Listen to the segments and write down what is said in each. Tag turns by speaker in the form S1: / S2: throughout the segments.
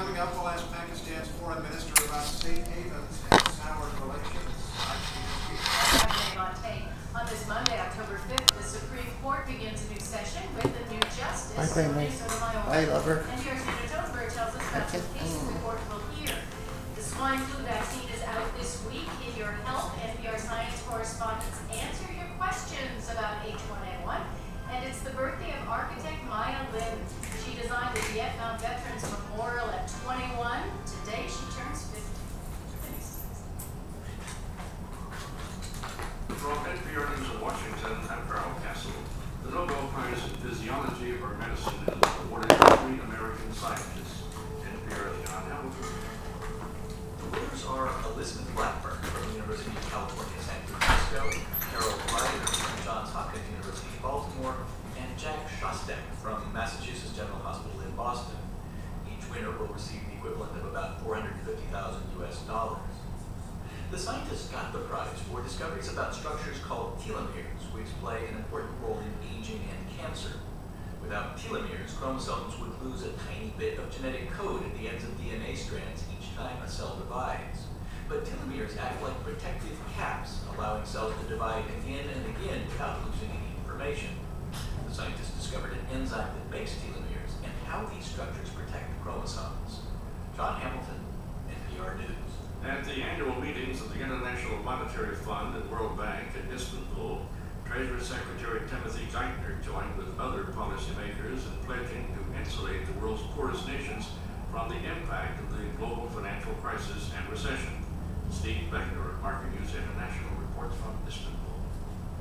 S1: Coming up, we'll ask Pakistan's foreign minister about safe havens and soured relations.
S2: On this Monday, October 5th, the Supreme Court begins a new session with a new justice.
S3: Hi, Grandma. Hi, lover.
S2: NPR's Peter Totenberg tells us about the cases the court will hear. The swine flu vaccine is out this week. In your help, NPR science correspondents answer your questions about H1N1. And it's the birthday of architect Maya Lin. She designed the Vietnam Veterans Memorial at 21. Today, she turns 50.
S4: From NPR News in Washington, I'm Carl Castle. The Nobel Prize in Physiology or Medicine is awarded to 3 American scientists. NPR's John Hamilton.
S5: The winners are Elizabeth Blackburn from the University of California, San Francisco, Carol Ryder from Johns Hopkins University in Baltimore, and Jack Shostak from Massachusetts General Hospital in Boston. Each winner will receive the equivalent of about $450,000 US. The scientists got the prize for discoveries about structures called telomeres, which play an important role in aging and cancer. Without telomeres, chromosomes would lose a tiny bit of genetic code at the ends of DNA strands each time a cell divides. But telomeres act like protective caps, allowing cells to divide again and again without losing any information. The scientists discovered an enzyme that makes telomeres and how these structures protect the chromosomes. John Hamilton, NPR News.
S4: At the annual meetings of the International Monetary Fund and World Bank in Istanbul, Treasury Secretary Timothy Geithner joined with other policymakers in pledging to insulate the world's poorest nations from the impact of the global financial crisis and recession. Steve Beckner of Market News International reports from Istanbul.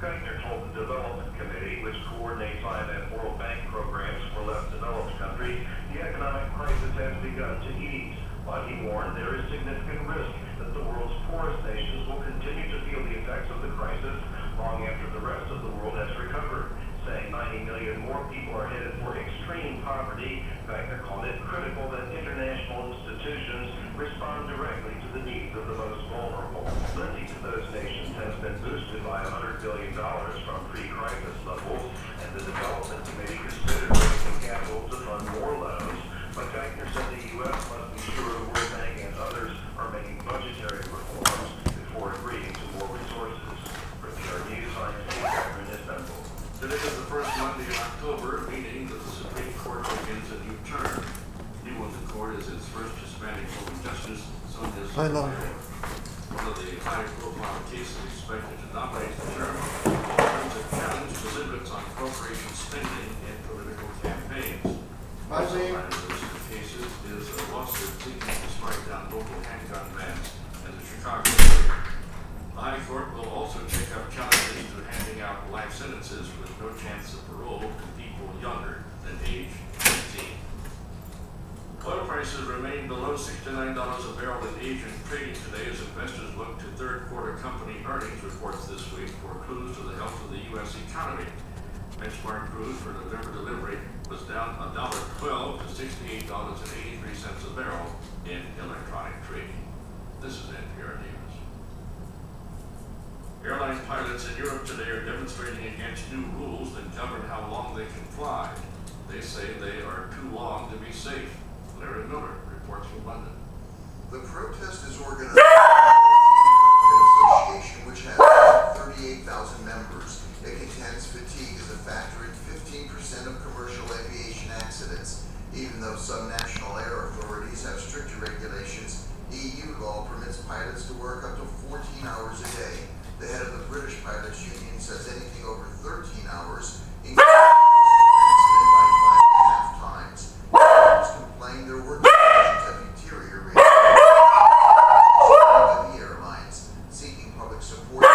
S6: Geithner told the Development Committee, which coordinates IMF World Bank programs for less developed countries, the economic crisis has begun to ease. But he warned there is significant risk that the world's poorest nations will continue to feel the effects of the crisis long after the rest of the world has recovered, saying 90 million more people are headed for extreme poverty. Geithner called it critical that international institutions respond directly to the needs of the most vulnerable. Lending to those nations has been boosted by $100 billion from pre-crisis levels, and the Development Committee considered raising capital to fund more loans. But Geithner said the U.S. must be sure the World Bank and others are making budgetary reforms before agreeing to more resources. For PR News, I'm Steve Beckner in Istanbul.
S4: Today is the first Monday in October, meaning that the Supreme Court begins a new term. New on the court is its first Hispanic woman justice, Sonia Sotomayor. One of the high-profile cases expected to dominate the term concerns a challenge to limits on corporation spending in political campaigns. Also on the list of cases is a lawsuit seeking to strike down local handgun bans in the Chicago area. The High Court will also take up challenges to handing out life sentences with no chance of parole to people younger than age 18. Oil prices remain below $69 a barrel in Asian trading today as investors look to third quarter company earnings reports this week for clues to the health of the U.S. economy. Benchmark crude for November delivery was down $1.12 to $68.83 a barrel in electronic trading. This is NPR News. Airline pilots in Europe today are demonstrating against new rules that govern how long they can fly. They say they are too long to be safe. Larry Miller reports from London.
S7: The protest is organized by the Association, which has 38,000 members. It contends fatigue is a factor in 15% of commercial aviation accidents. Even though some national air authorities have stricter regulations, EU law permits pilots to work up to 14 hours a day. The head of the British Pilots Union says anything over 13 hours increases accident by 5.5 times. Pilots complained their work conditions have deteriorated by the airlines, seeking public support.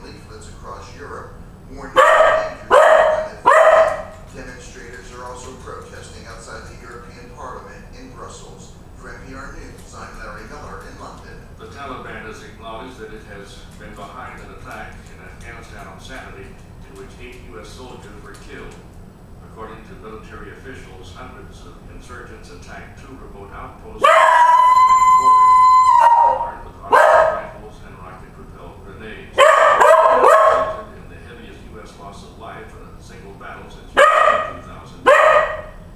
S7: Leaflets across Europe warning of dangers of climate fatigue. Demonstrators are also protesting outside the European Parliament in Brussels. For NPR News, I'm Larry Miller in London.
S4: The Taliban has acknowledged that it has been behind an attack in Afghanistan on Saturday in which 8 U.S. soldiers were killed. According to military officials, hundreds of insurgents attacked 2 remote outposts armed with armored rifles and rocket-propelled grenades. Resulted in the heaviest U.S. loss of life in a single battle since 2000.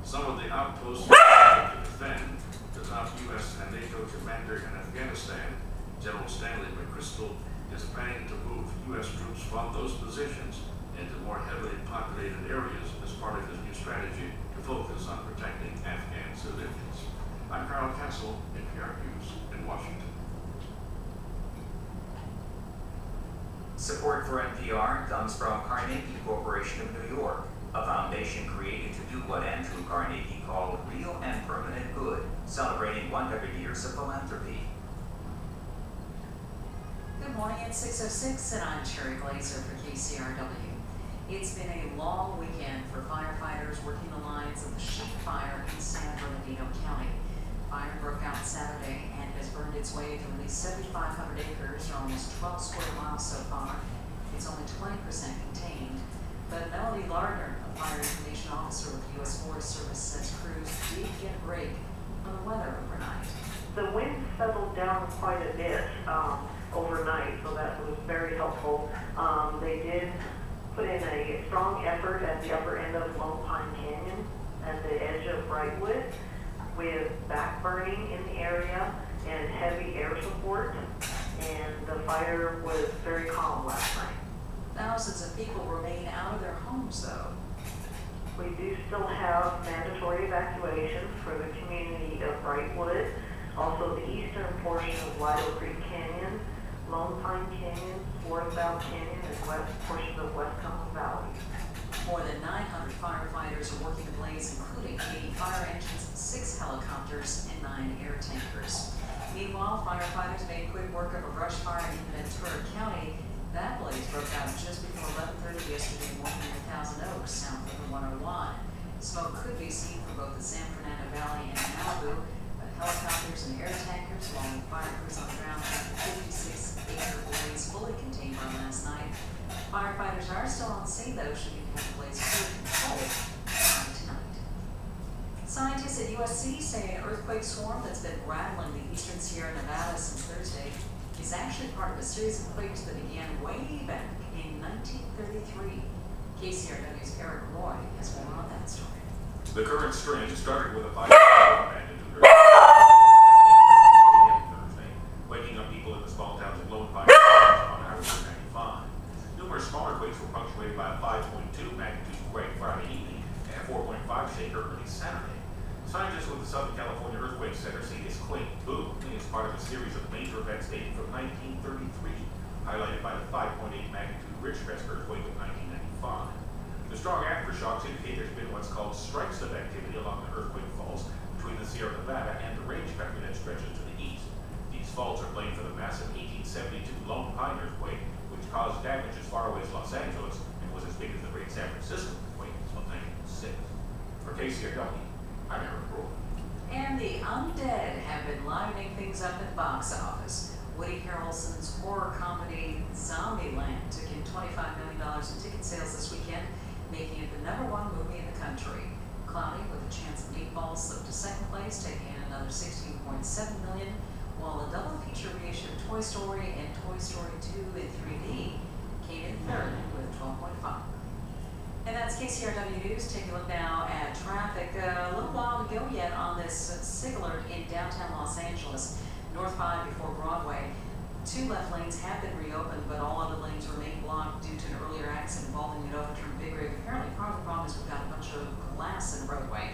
S4: Some of the outposts commander in Afghanistan, General Stanley McChrystal, is planning to move U.S. troops from those positions into more heavily populated areas as part of his new strategy to focus on protecting Afghan civilians. I'm Carl Castle, NPR News in Washington.
S8: Support for NPR comes from Carnegie Corporation of New York, a foundation created to do what Andrew Carnegie called real and permanent good, celebrating 100 years of philanthropy.
S9: Good morning, it's 6:06 and I'm Sherry Glazer for KCRW. It's been a long weekend for firefighters working the lines of the Sheep Fire in San Bernardino County. Fire broke out Saturday and has burned its way to at least 7,500 acres, or almost 12 square miles so far. It's only 20% contained, but Melody Lardner, a fire information officer with the U.S. Forest Service, says crews did get a break from the weather overnight.
S10: The wind settled down quite a bit overnight, so that was very helpful. They did put in a strong effort at the upper end of Lone Pine Canyon and the edge of Brightwood, with back burning in the area and heavy air support, and the fire was very calm last night.
S9: Thousands of people remain out of their homes, though.
S10: We do still have mandatory evacuations for the community of Brightwood, also the eastern portion of Lido Creek Canyon, Lone Pine Canyon, Forest Valley Canyon, and west portions of West Cumberland Valley.
S9: More than 900 firefighters are working the blaze, including 80 fire engines, 6 helicopters, and 9 air tankers. Meanwhile, firefighters made quick work of a brush fire in Ventura County. That blaze broke out just before 11:30 yesterday morning in Thousand Oaks, south of the 101. Smoke could be seen from both the San Fernando Valley and Malibu, but helicopters and air tankers, along with fire crews on the ground, kept the 56-acre blaze fully contained by last night. Firefighters are still on scene, though, should be the blaze fully controlled tonight. Scientists at USC say an earthquake swarm that's been rattling the eastern Sierra Nevada since Thursday is actually part of a series of quakes that began way back in 1933. KCRW's Eric Roy has more on that story.
S11: The current strain started with a 5.1 magnitude earthquake Thursday, waking up people in the small towns of Lone Pine on Highway 95. Numerous smaller quakes were punctuated by a 5.2 magnitude quake Friday evening and a 4.5 shaker early Saturday. Scientists with the Southern California Earthquake Center say this quake boom is part of a series of major events dating from 1933, highlighted by the 5.8 magnitude Ridgecrest earthquake of 1995. The strong aftershocks indicate there's been what's called strikes of activity along the earthquake faults between the Sierra Nevada and the range country that stretches to the east. These faults are blamed for the massive 1872 Lone Pine earthquake, which caused damage as far away as Los Angeles and was as big as the Great San Francisco earthquake of 1906. For KCRW, I'm Eric Roy.
S9: And the undead have been livening things up at the box office. Woody Harrelson's horror comedy Zombieland took in $25 million in ticket sales this weekend, making it the #1 movie in the country. Cloudy, with a Chance of Meatballs, slipped to second place, taking in another $16.7 million, while a double feature reissue of Toy Story and Toy Story 2 in 3D came in third with 12.5. And that's KCRW News. Take a look now at traffic. A little while to go yet on this SIG alert in downtown Los Angeles, North 5 before Broadway. 2 left lanes have been reopened, but all other lanes remain blocked due to an earlier accident involving an overturned big rig. Apparently, part of the problem is we've got a bunch of glass in the roadway.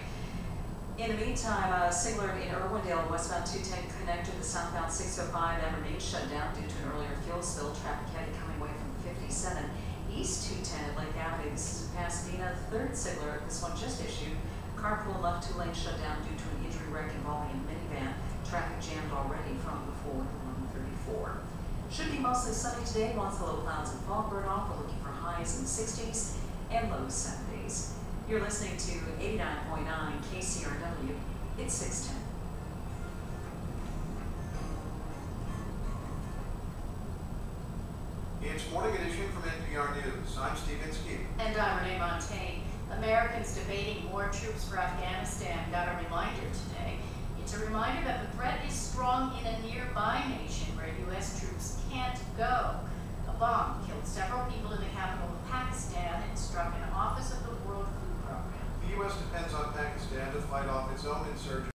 S9: In the meantime, SIG alert in Irwindale, westbound 210 connector, the southbound 605 that remains shut down due to an earlier fuel spill. Traffic heavy coming away from 57. East 210 at Lake Avenue, this is in Pasadena, third SIG alert, this one just issued. Carpool left 2 lanes shut down due to an injury wreck involving a minivan. Traffic jammed already from before 134. Should be mostly sunny today once the low clouds and fog burn off. We're looking for highs in the 60s and lows 70s. You're listening to 89.9 KCRW. It's 610.
S1: It's Morning Edition from NPR News. I'm Steve Inskeep.
S2: And I'm Renee Montagne. Americans debating more troops for Afghanistan got a reminder today. It's a reminder that the threat is strong in a nearby nation where U.S. troops can't go. A bomb killed several people in the capital of Pakistan and struck an office of the World Food Program.
S1: The U.S. depends on Pakistan to fight off its own insurgents.